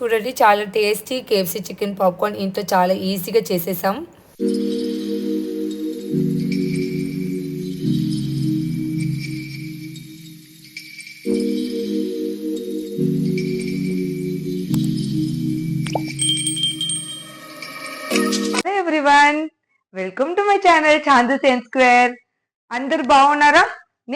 చూడండి చాలా tasty KFC chicken popcorn ఇంట్లో చాలా ఈజీగా చేసేసాం. Hello everyone, welcome to my channel Chandu సెన్ స్క్వేర్. అందరు బాగున్నారా?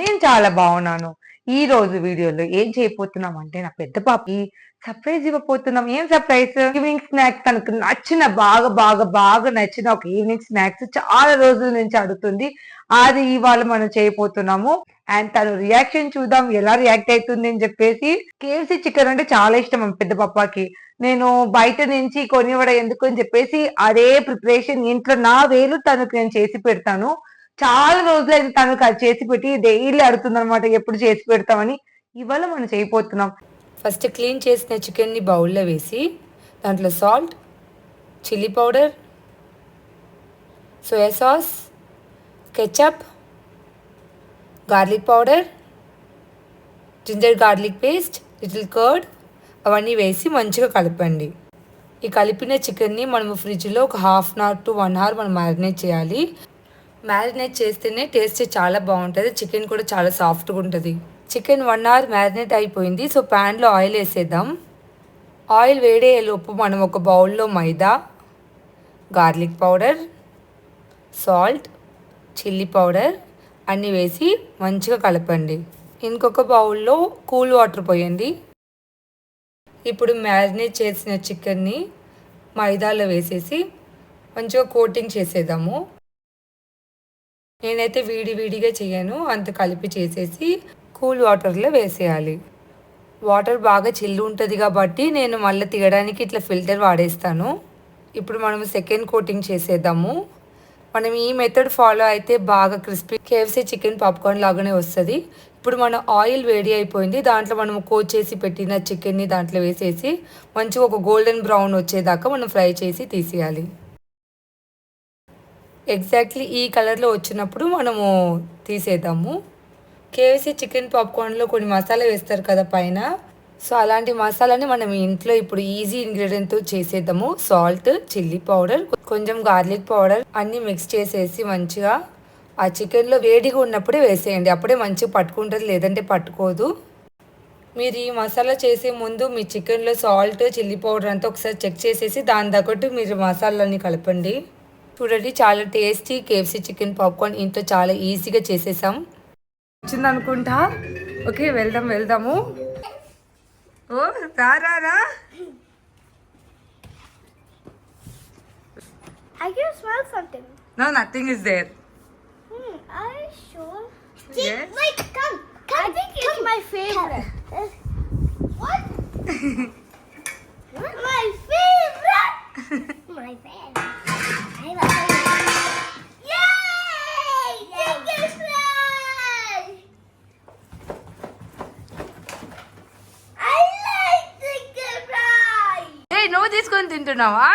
నేను చాలా బాగున్నాను. ఈ రోజు వీడియోలో ఏం చేయబోతున్నాం అంటే నా పెద్ద పాపకి సర్ప్రైజ్ ఇవ్వబోతున్నాం. ఏం సర్ప్రైజ్? Evening snacks. తనకు నచ్చిన బాగా నచ్చిన ఒక ఈవినింగ్ స్నాక్స్ చాలా రోజుల నుంచి అడుగుతుంది. అది ఇవాళ మనం చేయబోతున్నాము. అండ్ తను రియాక్షన్ చూద్దాం, ఎలా రియాక్ట్ అవుతుంది అని చెప్పేసి. కేఎఫ్సీ చికెన్ అంటే చాలా ఇష్టం పెద్ద పాపకి. నేను బయట నుంచి కొనివ్వడం ఎందుకు అని చెప్పేసి అదే ప్రిపరేషన్ ఇంట్లో నా వేలు తనకు నేను చేసి పెడతాను. చాలా రోజులైతే తనకు అది చేసి పెట్టి డైలీ అడుగుతుంది అనమాట, ఎప్పుడు చేసి పెడతామని. ఇవాళ మనం చేయబోతున్నాం. ఫస్ట్ క్లీన్ చేసిన చికెన్ని బౌల్లో వేసి దాంట్లో salt, chilli powder, soya sauce, ketchup, garlic powder, ginger garlic paste, little curd అవన్నీ వేసి మంచిగా కలపండి. ఈ కలిపిన చికెన్ని మనము ఫ్రిడ్జ్లో ఒక half an hour to 1 hour మనం మ్యారినేట్ చేయాలి. మ్యారినేట్ చేస్తేనే టేస్ట్ చాలా బాగుంటుంది, చికెన్ కూడా చాలా సాఫ్ట్గా ఉంటుంది. చికెన్ 1 అవర్ మ్యారినేట్ అయిపోయింది. సో ప్యాన్లో ఆయిల్ వేసేద్దాం. ఆయిల్ వేడేలోపు మనం ఒక బౌల్లో మైదా, garlic powder, salt, chilli powder అన్నీ వేసి మంచిగా కలపండి. ఇంకొక బౌల్లో కూల్ వాటర్ పోయండి. ఇప్పుడు మ్యారినేట్ చేసిన చికెన్ని మైదాలో వేసేసి మంచిగా కోటింగ్ చేసేద్దాము. నేనైతే విడిగా చేయను, అంత కలిపి చేసేసి కూల్ వాటర్లో వేసేయాలి. వాటర్ బాగా చిల్లు ఉంటుంది కాబట్టి నేను మళ్ళీ తీయడానికి ఇట్లా ఫిల్టర్ వాడేస్తాను. ఇప్పుడు మనం సెకండ్ కోటింగ్ చేసేద్దాము. మనం ఈ మెథడ్ ఫాలో అయితే బాగా క్రిస్పీ కేఎఫ్సీ చికెన్ పాప్కార్న్ లాగానే వస్తుంది. ఇప్పుడు మన ఆయిల్ వేడి అయిపోయింది. దాంట్లో మనం కోట్ చేసి పెట్టిన చికెన్ని దాంట్లో వేసేసి మంచిగా ఒక గోల్డెన్ బ్రౌన్ వచ్చేదాకా మనం ఫ్రై చేసి తీసేయాలి. ఎగ్జాక్ట్లీ ఈ కలర్లో వచ్చినప్పుడు మనము తీసేద్దాము. కేఎఫ్సీ చికెన్ పాప్కార్న్లో కొన్ని మసాలా వేస్తారు కదా పైన, సో అలాంటి మసాలాని మనం ఇంట్లో ఇప్పుడు ఈజీ ఇంగ్రీడియంట్తో చేసేద్దాము. సాల్ట్, చిల్లీ పౌడర్, కొంచెం గార్లిక్ పౌడర్ అన్నీ మిక్స్ చేసేసి మంచిగా ఆ చికెన్లో వేడిగా ఉన్నప్పుడే వేసేయండి. అప్పుడే మంచిగా పట్టుకుంటుంది, లేదంటే పట్టుకోదు. మీరు ఈ మసాలా చేసే ముందు మీ చికెన్లో సాల్ట్, చిల్లీ పౌడర్ అంతా ఒకసారి చెక్ చేసేసి దాని తగ్గట్టు మీరు మసాలాని కలపండి. చూడండి చాలా టేస్టీ కేఎఫ్సీ చికెన్ పాప్కార్న్ ఇంట్లో చాలా ఈజీగా చేసేసాం. వచ్చింది అనుకుంటా. ఓకే వెళ్దాము. ఓ రా. I can smell something. No, nothing is there. Are you sure? Yes. Wait, come. I think it's my favorite. What? My favorite. My favorite. I love it. Yay! Chicken fry. I like chicken fry. ఏ నువ్వు తీసుకొని తింటున్నావా?